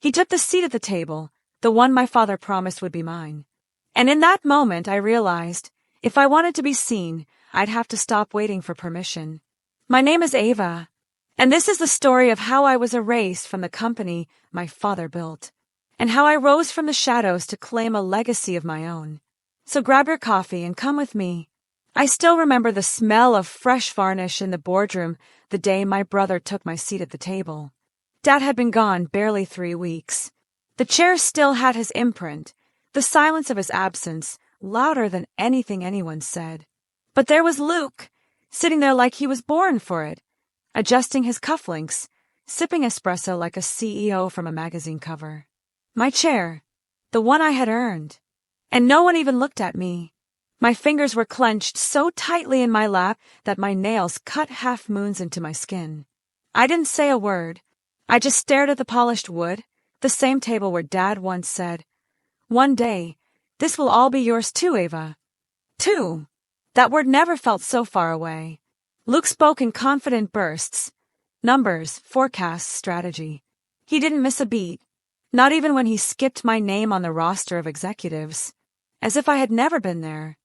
He took the seat at the table, the one my father promised would be mine. And in that moment I realized, if I wanted to be seen, I'd have to stop waiting for permission. My name is Ava, and this is the story of how I was erased from the company my father built, and how I rose from the shadows to claim a legacy of my own. So grab your coffee and come with me. I still remember the smell of fresh varnish in the boardroom the day my brother took my seat at the table. Dad had been gone barely 3 weeks. The chair still had his imprint, the silence of his absence louder than anything anyone said. But there was Luke, sitting there like he was born for it, adjusting his cufflinks, sipping espresso like a CEO from a magazine cover. My chair, the one I had earned. And no one even looked at me. My fingers were clenched so tightly in my lap that my nails cut half moons into my skin. I didn't say a word. I just stared at the polished wood, the same table where Dad once said, "One day, this will all be yours too, Ava." Too. That word never felt so far away. Luke spoke in confident bursts. Numbers, forecasts, strategy. He didn't miss a beat, not even when he skipped my name on the roster of executives, as if I had never been there.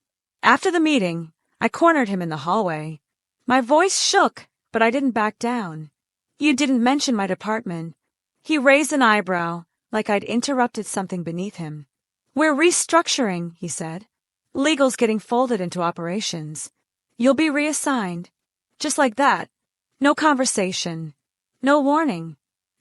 After the meeting, I cornered him in the hallway. My voice shook, but I didn't back down. "You didn't mention my department." He raised an eyebrow, like I'd interrupted something beneath him. "We're restructuring," he said. "Legal's getting folded into operations. You'll be reassigned." Just like that. No conversation. No warning.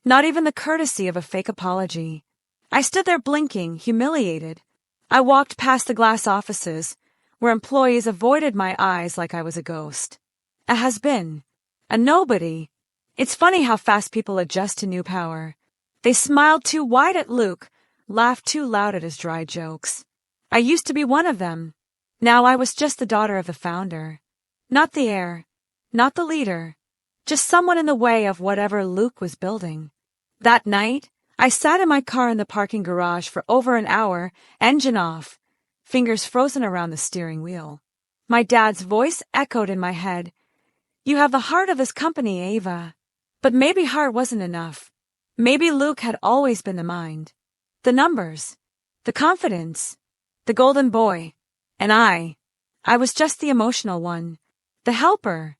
Not even the courtesy of a fake apology. I stood there blinking, humiliated. I walked past the glass offices, where employees avoided my eyes like I was a ghost. A has-been. A nobody. It's funny how fast people adjust to new power. They smiled too wide at Luke, laughed too loud at his dry jokes. I used to be one of them. Now I was just the daughter of the founder. Not the heir. Not the leader. Just someone in the way of whatever Luke was building. That night, I sat in my car in the parking garage for over an hour, engine off, fingers frozen around the steering wheel. My dad's voice echoed in my head. "You have the heart of this company, Ava." But maybe heart wasn't enough. Maybe Luke had always been the mind. The numbers. The confidence. The golden boy. And I was just the emotional one. The helper.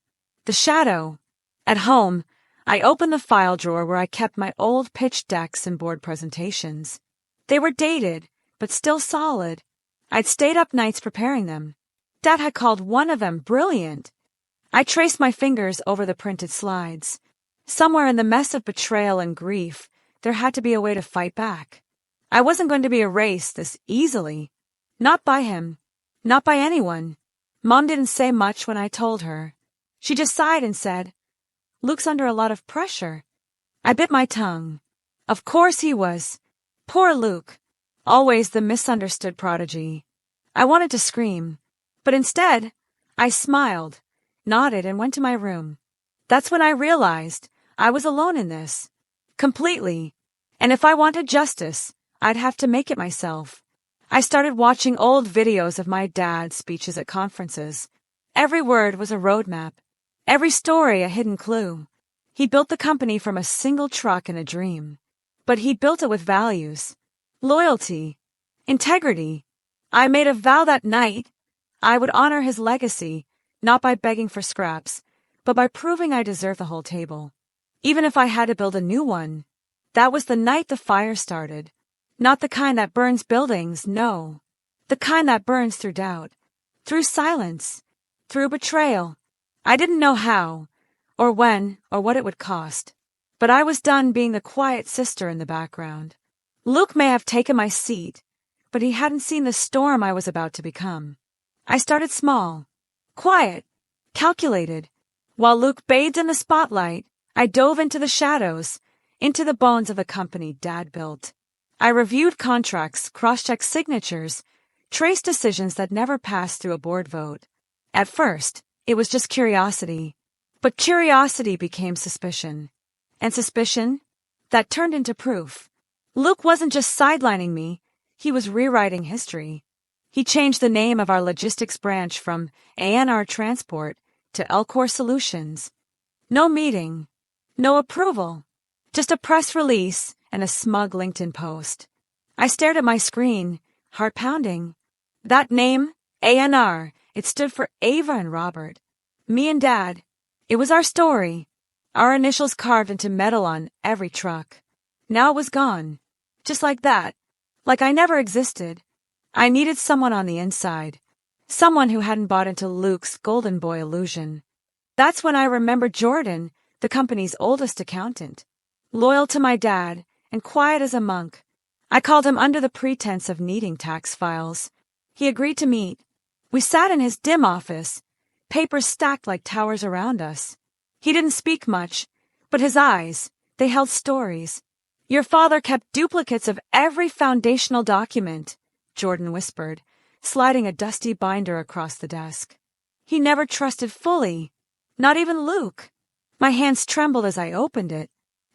The shadow. At home, I opened the file drawer where I kept my old pitch decks and board presentations. They were dated, but still solid. I'd stayed up nights preparing them. Dad had called one of them brilliant. I traced my fingers over the printed slides. Somewhere in the mess of betrayal and grief, there had to be a way to fight back. I wasn't going to be erased this easily. Not by him. Not by anyone. Mom didn't say much when I told her. She just sighed and said, "Luke's under a lot of pressure." I bit my tongue. Of course he was. Poor Luke. Always the misunderstood prodigy. I wanted to scream. But instead, I smiled, nodded, and went to my room. That's when I realized I was alone in this. Completely. And if I wanted justice, I'd have to make it myself. I started watching old videos of my dad's speeches at conferences. Every word was a roadmap. Every story a hidden clue. He built the company from a single truck and a dream. But he built it with values. Loyalty. Integrity. I made a vow that night. I would honor his legacy, not by begging for scraps, but by proving I deserved the whole table. Even if I had to build a new one. That was the night the fire started. Not the kind that burns buildings, no. The kind that burns through doubt. Through silence. Through betrayal. I didn't know how, or when, or what it would cost. But I was done being the quiet sister in the background. Luke may have taken my seat, but he hadn't seen the storm I was about to become. I started small. Quiet. Calculated. While Luke bathed in the spotlight, I dove into the shadows, into the bones of the company Dad built. I reviewed contracts, cross-checked signatures, traced decisions that never passed through a board vote. At first, it was just curiosity. But curiosity became suspicion. And suspicion, that turned into proof. Luke wasn't just sidelining me, he was rewriting history. He changed the name of our logistics branch from ANR Transport to Elcor Solutions. No meeting. No approval. Just a press release and a smug LinkedIn post. I stared at my screen, heart pounding. That name, ANR, it stood for Ava and Robert. Me and Dad. It was our story. Our initials carved into metal on every truck. Now it was gone. Just like that. Like I never existed. I needed someone on the inside. Someone who hadn't bought into Luke's golden boy illusion. That's when I remembered Jordan, the company's oldest accountant. Loyal to my dad and quiet as a monk. I called him under the pretense of needing tax files. He agreed to meet. We sat in his dim office, papers stacked like towers around us. He didn't speak much, but his eyes, they held stories. Your father kept duplicates of every foundational document, Jordan whispered, sliding a dusty binder across the desk. He never trusted fully, not even Luke. My hands trembled as I opened it.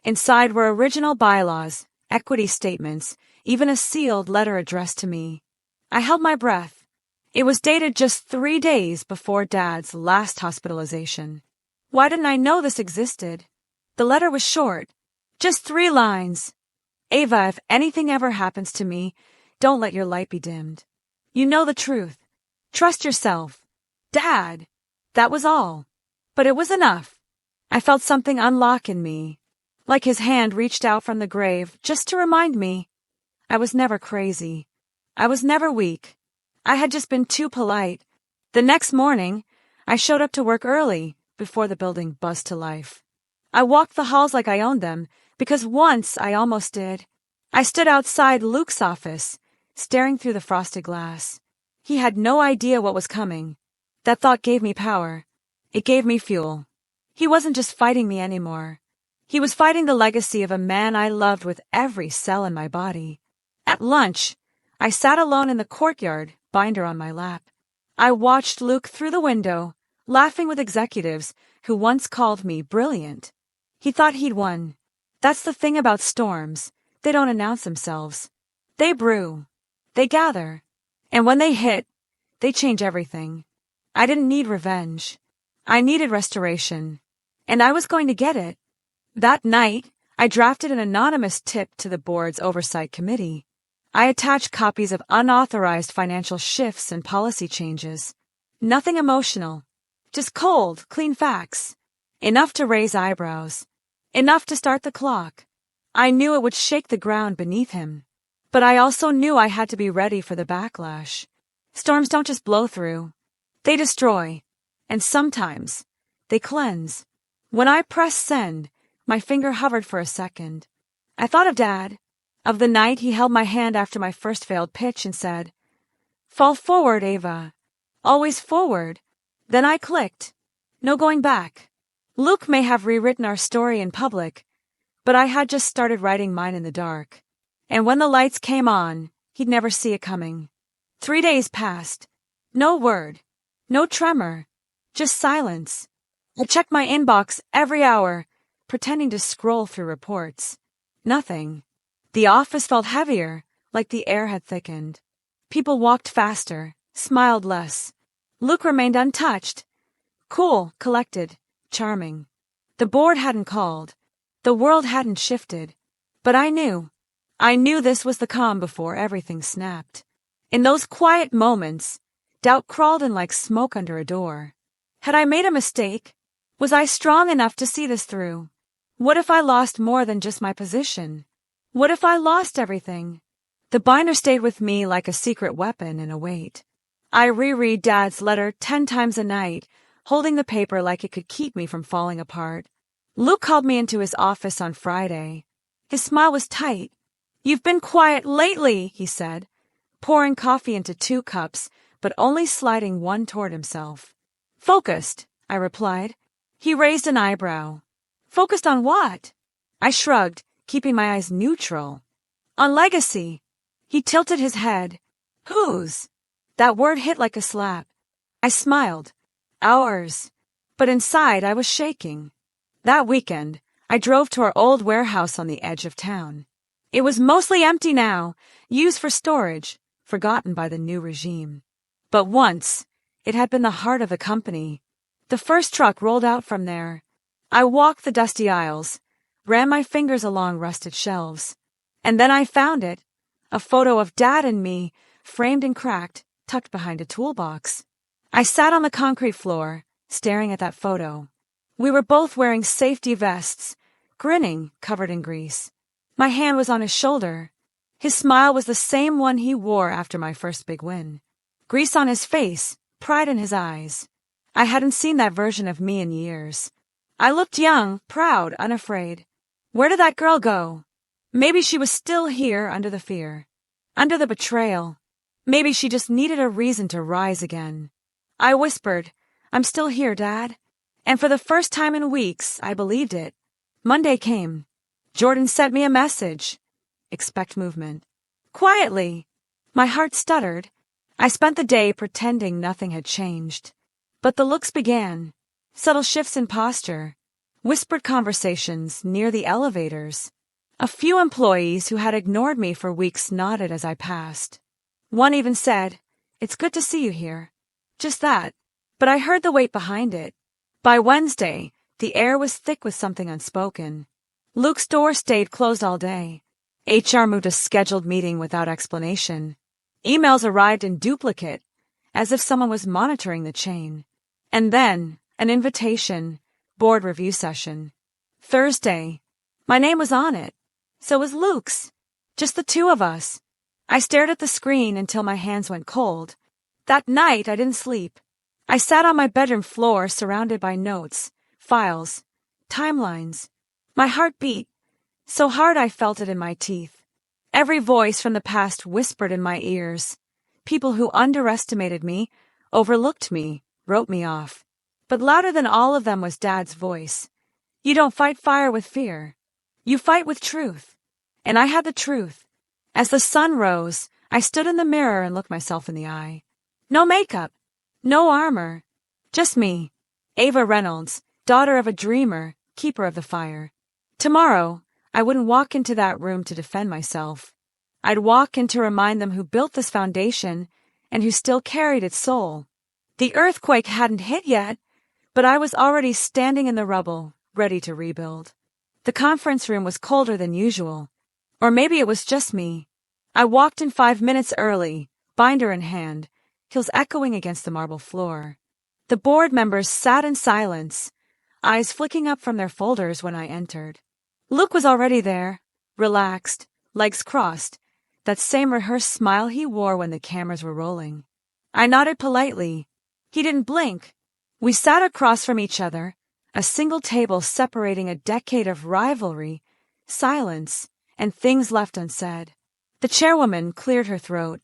Inside were original bylaws, equity statements, even a sealed letter addressed to me. I held my breath. It was dated just 3 days before Dad's last hospitalization. Why didn't I know this existed? The letter was short, just 3 lines. Ava, if anything ever happens to me, don't let your light be dimmed. You know the truth. Trust yourself. Dad. That was all. But it was enough. I felt something unlock in me, like his hand reached out from the grave just to remind me. I was never crazy. I was never weak. I had just been too polite. The next morning, I showed up to work early, before the building buzzed to life. I walked the halls like I owned them, because once I almost did. I stood outside Luke's office, staring through the frosted glass. He had no idea what was coming. That thought gave me power. It gave me fuel. He wasn't just fighting me anymore. He was fighting the legacy of a man I loved with every cell in my body. At lunch, I sat alone in the courtyard, binder on my lap. I watched Luke through the window, laughing with executives who once called me brilliant. He thought he'd won. That's the thing about storms. They don't announce themselves. They brew. They gather. And when they hit, they change everything. I didn't need revenge. I needed restoration. And I was going to get it. That night, I drafted an anonymous tip to the board's oversight committee. I attached copies of unauthorized financial shifts and policy changes. Nothing emotional. Just cold, clean facts. Enough to raise eyebrows. Enough to start the clock. I knew it would shake the ground beneath him. But I also knew I had to be ready for the backlash. Storms don't just blow through. They destroy. And sometimes, they cleanse. When I pressed send, my finger hovered for a second. I thought of Dad, of the night he held my hand after my first failed pitch and said, "Fall forward, Ava. Always forward." Then I clicked. No going back. Luke may have rewritten our story in public, but I had just started writing mine in the dark. And when the lights came on, he'd never see it coming. 3 days passed. No word. No tremor. Just silence. I checked my inbox every hour, pretending to scroll through reports. Nothing. The office felt heavier, like the air had thickened. People walked faster, smiled less. Luke remained untouched. Cool, collected, charming. The board hadn't called. The world hadn't shifted. But I knew. I knew this was the calm before everything snapped. In those quiet moments, doubt crawled in like smoke under a door. Had I made a mistake? Was I strong enough to see this through? What if I lost more than just my position? What if I lost everything? The binder stayed with me like a secret weapon in a weight. I reread Dad's letter 10 times a night, holding the paper like it could keep me from falling apart. Luke called me into his office on Friday. His smile was tight. "You've been quiet lately," he said, pouring coffee into 2 cups, but only sliding one toward himself. "Focused," I replied. He raised an eyebrow. "Focused on what?" I shrugged, keeping my eyes neutral. "On legacy." He tilted his head. "Whose?" That word hit like a slap. I smiled. "Ours." But inside I was shaking. That weekend, I drove to our old warehouse on the edge of town. It was mostly empty now, used for storage, forgotten by the new regime. But once, it had been the heart of the company. The first truck rolled out from there. I walked the dusty aisles, ran my fingers along rusted shelves. And then I found it. A photo of Dad and me, framed and cracked, tucked behind a toolbox. I sat on the concrete floor, staring at that photo. We were both wearing safety vests, grinning, covered in grease. My hand was on his shoulder. His smile was the same one he wore after my first big win. Grease on his face, pride in his eyes. I hadn't seen that version of me in years. I looked young, proud, unafraid. Where did that girl go? Maybe she was still here under the fear, under the betrayal. Maybe she just needed a reason to rise again. I whispered, "I'm still here, Dad." And for the first time in weeks, I believed it. Monday came. Jordan sent me a message. Expect movement. Quietly. My heart stuttered. I spent the day pretending nothing had changed. But the looks began. Subtle shifts in posture. Whispered conversations near the elevators. A few employees who had ignored me for weeks nodded as I passed. One even said, "It's good to see you here." Just that. But I heard the weight behind it. By Wednesday, the air was thick with something unspoken. Luke's door stayed closed all day. HR moved a scheduled meeting without explanation. Emails arrived in duplicate, as if someone was monitoring the chain. And then, an invitation, board review session. Thursday. My name was on it. So was Luke's. Just the two of us. I stared at the screen until my hands went cold. That night, I didn't sleep. I sat on my bedroom floor surrounded by notes, files, timelines. My heart beat, so hard I felt it in my teeth. Every voice from the past whispered in my ears. People who underestimated me, overlooked me, wrote me off. But louder than all of them was Dad's voice. You don't fight fire with fear. You fight with truth. And I had the truth. As the sun rose, I stood in the mirror and looked myself in the eye. No makeup. No armor. Just me. Ava Reynolds, daughter of a dreamer, keeper of the fire. Tomorrow, I wouldn't walk into that room to defend myself. I'd walk in to remind them who built this foundation and who still carried its soul. The earthquake hadn't hit yet, but I was already standing in the rubble, ready to rebuild. The conference room was colder than usual. Or maybe it was just me. I walked in 5 minutes early, binder in hand, heels echoing against the marble floor. The board members sat in silence, eyes flicking up from their folders when I entered. Luke was already there, relaxed, legs crossed, that same rehearsed smile he wore when the cameras were rolling. I nodded politely. He didn't blink. We sat across from each other, a single table separating a decade of rivalry, silence, and things left unsaid. The chairwoman cleared her throat.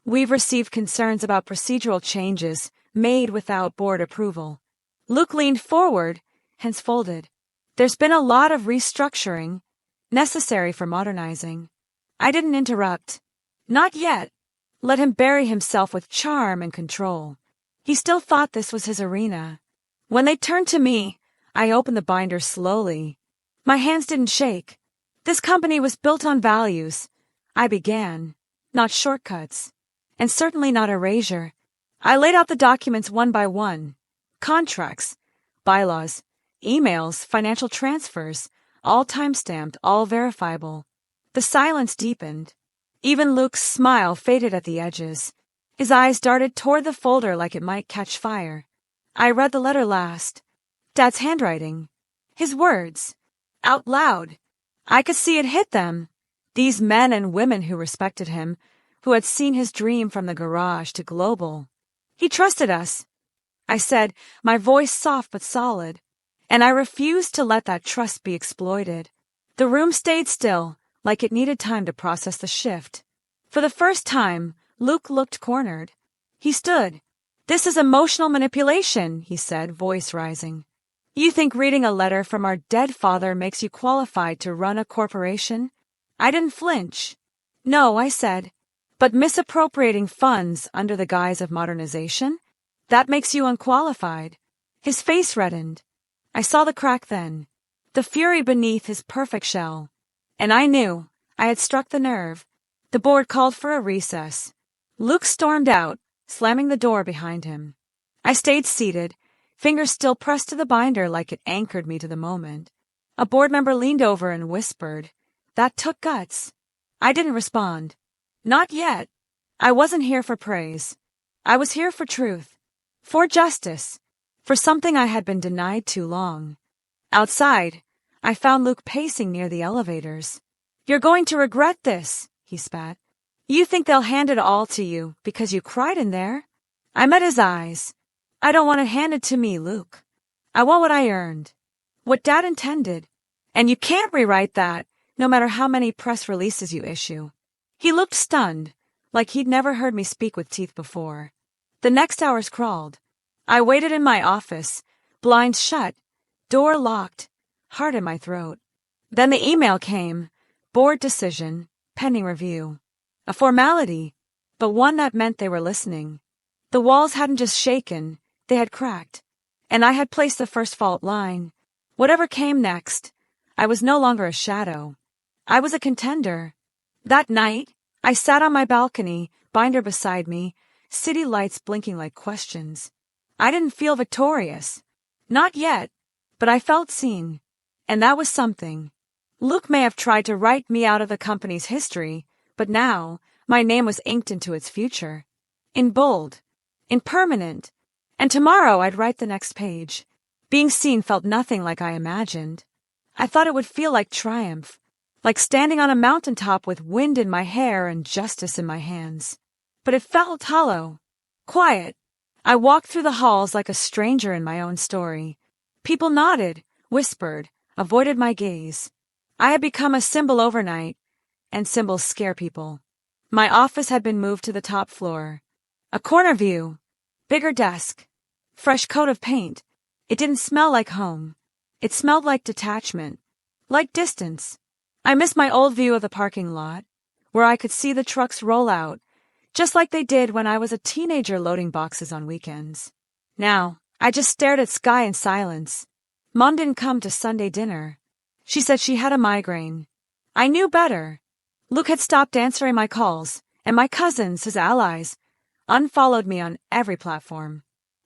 We've received concerns about procedural changes made without board approval. Luke leaned forward, hands folded. There's been a lot of restructuring, necessary for modernizing. I didn't interrupt. Not yet. Let him bury himself with charm and control. He still thought this was his arena. When they turned to me, I opened the binder slowly. My hands didn't shake. This company was built on values. I began, not shortcuts, and certainly not erasure. I laid out the documents one by one. Contracts, bylaws, emails, financial transfers, all time-stamped, all verifiable. The silence deepened. Even Luke's smile faded at the edges. His eyes darted toward the folder like it might catch fire. I read the letter last. Dad's handwriting. His words. Out loud. I could see it hit them. These men and women who respected him, who had seen his dream from the garage to global. He trusted us. I said, my voice soft but solid. And I refused to let that trust be exploited. The room stayed still, like it needed time to process the shift. For the first time, Luke looked cornered. He stood. "This is emotional manipulation," he said, voice rising. "You think reading a letter from our dead father makes you qualified to run a corporation?" I didn't flinch. "No," I said. "But misappropriating funds under the guise of modernization? That makes you unqualified." His face reddened. I saw the crack then, the fury beneath his perfect shell. And I knew I had struck the nerve. The board called for a recess. Luke stormed out, slamming the door behind him. I stayed seated, fingers still pressed to the binder like it anchored me to the moment. A board member leaned over and whispered, "That took guts." I didn't respond. Not yet. I wasn't here for praise. I was here for truth. For justice. For something I had been denied too long. Outside, I found Luke pacing near the elevators. You're going to regret this, he spat. You think they'll hand it all to you because you cried in there? I met his eyes. I don't want it handed to me, Luke. I want what I earned. What Dad intended. And you can't rewrite that, no matter how many press releases you issue. He looked stunned, like he'd never heard me speak with teeth before. The next hours crawled. I waited in my office, blinds shut, door locked, heart in my throat. Then the email came. Board decision, pending review. A formality, but one that meant they were listening. The walls hadn't just shaken, they had cracked. And I had placed the first fault line. Whatever came next, I was no longer a shadow. I was a contender. That night, I sat on my balcony, binder beside me, city lights blinking like questions. I didn't feel victorious. Not yet, but I felt seen. And that was something. Luke may have tried to write me out of the company's history, but now, my name was inked into its future. In bold. In permanent. And tomorrow I'd write the next page. Being seen felt nothing like I imagined. I thought it would feel like triumph. Like standing on a mountaintop with wind in my hair and justice in my hands. But it felt hollow. Quiet. I walked through the halls like a stranger in my own story. People nodded, whispered, avoided my gaze. I had become a symbol overnight, and symbols scare people. My office had been moved to the top floor. A corner view. Bigger desk. Fresh coat of paint. It didn't smell like home. It smelled like detachment. Like distance. I missed my old view of the parking lot, where I could see the trucks roll out, just like they did when I was a teenager loading boxes on weekends. Now, I just stared at sky in silence. Mom didn't come to Sunday dinner. She said she had a migraine. I knew better. Luke had stopped answering my calls, and my cousins, his allies, unfollowed me on every platform.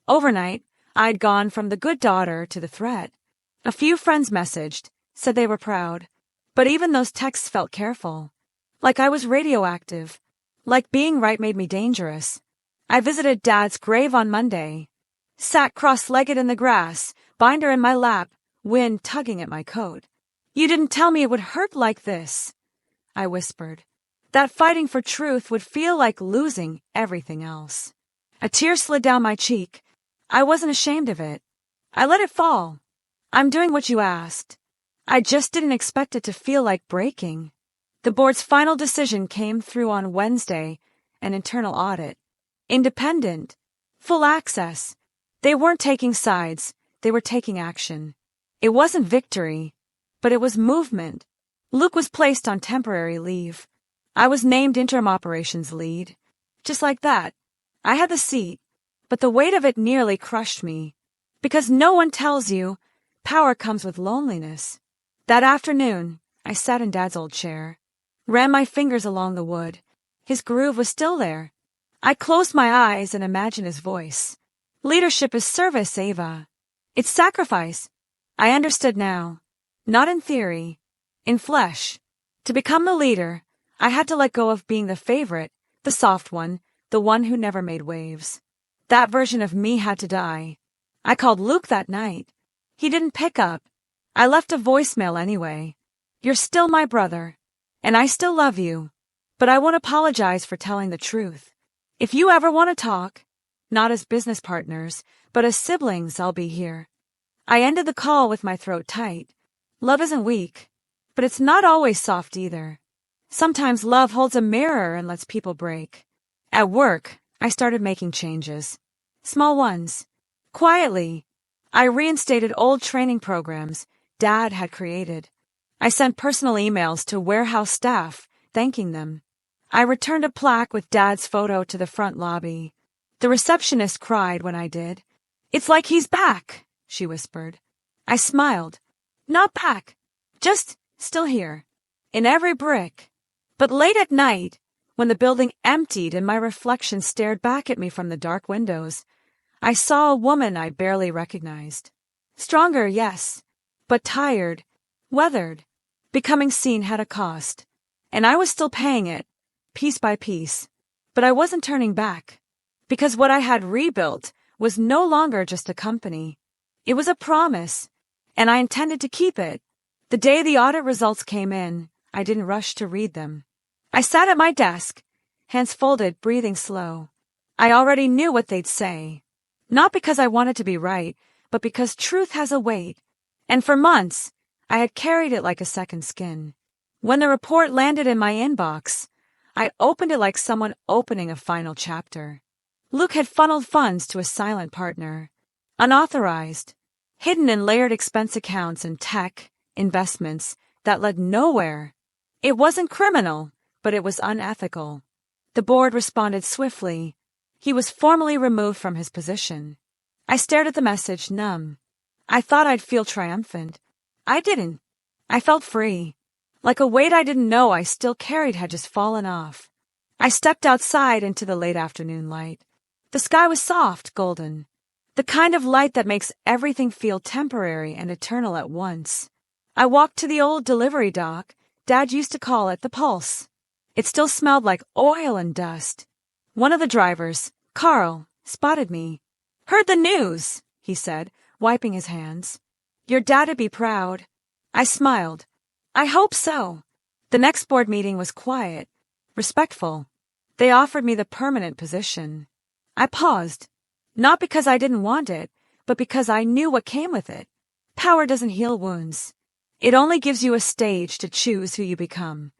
Overnight, I'd gone from the good daughter to the threat. A few friends messaged, said they were proud, but even those texts felt careful. Like I was radioactive. Like being right made me dangerous. I visited Dad's grave on Monday. Sat cross-legged in the grass, binder in my lap, wind tugging at my coat. You didn't tell me it would hurt like this, I whispered. That fighting for truth would feel like losing everything else. A tear slid down my cheek. I wasn't ashamed of it. I let it fall. I'm doing what you asked. I just didn't expect it to feel like breaking. The board's final decision came through on Wednesday, an internal audit. Independent. Full access. They weren't taking sides, they were taking action. It wasn't victory, but it was movement. Luke was placed on temporary leave. I was named interim operations lead. Just like that. I had the seat, but the weight of it nearly crushed me. Because no one tells you, power comes with loneliness. That afternoon, I sat in Dad's old chair. Ran my fingers along the wood. His groove was still there. I closed my eyes and imagined his voice. Leadership is service, Ava. It's sacrifice. I understood now. Not in theory. In flesh. To become the leader, I had to let go of being the favorite, the soft one, the one who never made waves. That version of me had to die. I called Luke that night. He didn't pick up. I left a voicemail anyway. You're still my brother. And I still love you. But I won't apologize for telling the truth. If you ever want to talk, not as business partners, but as siblings, I'll be here. I ended the call with my throat tight. Love isn't weak, but it's not always soft either. Sometimes love holds a mirror and lets people break. At work, I started making changes. Small ones. Quietly. I reinstated old training programs Dad had created. I sent personal emails to warehouse staff, thanking them. I returned a plaque with Dad's photo to the front lobby. The receptionist cried when I did. It's like he's back, she whispered. I smiled. Not back. Just still here. In every brick. But late at night, when the building emptied and my reflection stared back at me from the dark windows, I saw a woman I barely recognized. Stronger, yes, but tired, weathered. Becoming seen had a cost. and I was still paying it, piece by piece. But I wasn't turning back, because what I had rebuilt was no longer just a company. It was a promise, and I intended to keep it. The day the audit results came in, I didn't rush to read them. I sat at my desk, hands folded, breathing slow. I already knew what they'd say. Not because I wanted to be right, but because truth has a weight. And for months, I had carried it like a second skin. When the report landed in my inbox, I opened it like someone opening a final chapter. Luke had funneled funds to a silent partner, unauthorized, hidden in layered expense accounts and tech investments that led nowhere. It wasn't criminal, but it was unethical. The board responded swiftly. He was formally removed from his position. I stared at the message, numb. I thought I'd feel triumphant. I didn't. I felt free. Like a weight I didn't know I still carried had just fallen off. I stepped outside into the late afternoon light. The sky was soft, golden. The kind of light that makes everything feel temporary and eternal at once. I walked to the old delivery dock. Dad used to call it the Pulse. It still smelled like oil and dust. One of the drivers, Carl, spotted me. Heard the news, he said, wiping his hands. Your dad'd be proud. I smiled. I hope so. The next board meeting was quiet, respectful. They offered me the permanent position. I paused, not because I didn't want it, but because I knew what came with it. Power doesn't heal wounds. It only gives you a stage to choose who you become.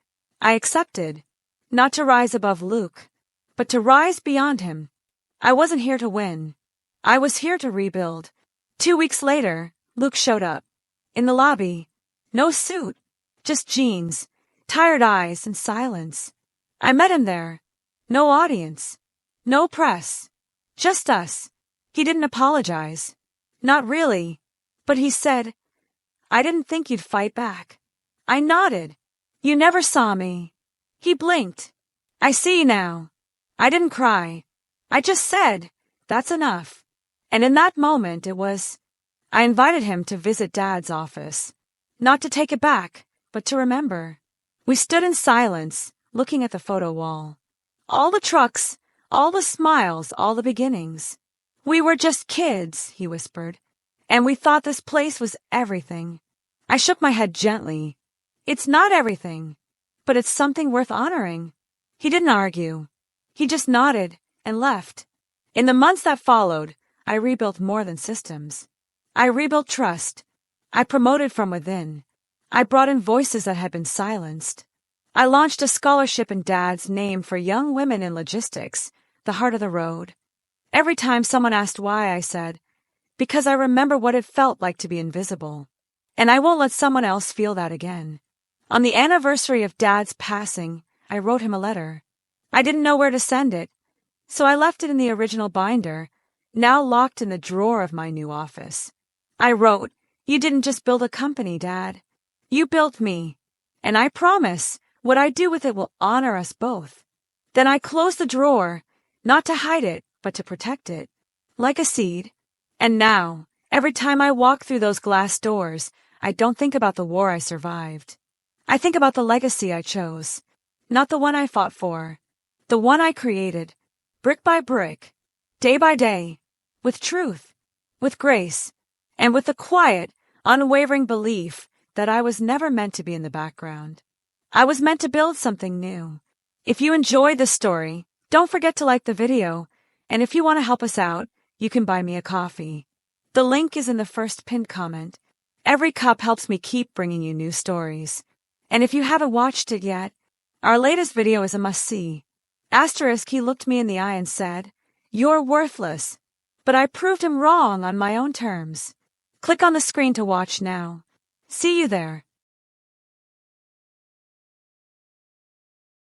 I accepted, not to rise above Luke, but to rise beyond him. I wasn't here to win. I was here to rebuild. 2 weeks later, Luke showed up. In the lobby. No suit, just jeans, tired eyes, and silence. I met him there. No audience. No press. Just us. He didn't apologize. Not really. But he said, I didn't think you'd fight back. I nodded. You never saw me. He blinked. I see now. I didn't cry. I just said, that's enough. And in that moment I invited him to visit Dad's office. Not to take it back, but to remember. We stood in silence, looking at the photo wall. All the trucks, all the smiles, all the beginnings. We were just kids, he whispered, and we thought this place was everything. I shook my head gently. It's not everything, but it's something worth honoring. He didn't argue. He just nodded and left. In the months that followed, I rebuilt more than systems. I rebuilt trust. I promoted from within. I brought in voices that had been silenced. I launched a scholarship in Dad's name for young women in logistics, the heart of the road. Every time someone asked why, I said, because I remember what it felt like to be invisible. And I won't let someone else feel that again. On the anniversary of Dad's passing, I wrote him a letter. I didn't know where to send it, so I left it in the original binder, now locked in the drawer of my new office. I wrote, You didn't just build a company, Dad. You built me, and I promise what I do with it will honor us both. Then I closed the drawer, not to hide it, but to protect it, like a seed. And now, every time I walk through those glass doors, I don't think about the war I survived. I think about the legacy I chose, not the one I fought for, the one I created, brick by brick, day by day, with truth, with grace, and with the quiet, unwavering belief that I was never meant to be in the background. I was meant to build something new. If you enjoyed this story, don't forget to like the video, and if you want to help us out, you can buy me a coffee. The link is in the first pinned comment. Every cup helps me keep bringing you new stories. And if you haven't watched it yet, our latest video is a must-see. Asterisk, he looked me in the eye and said, You're worthless. But I proved him wrong on my own terms. Click on the screen to watch now. See you there.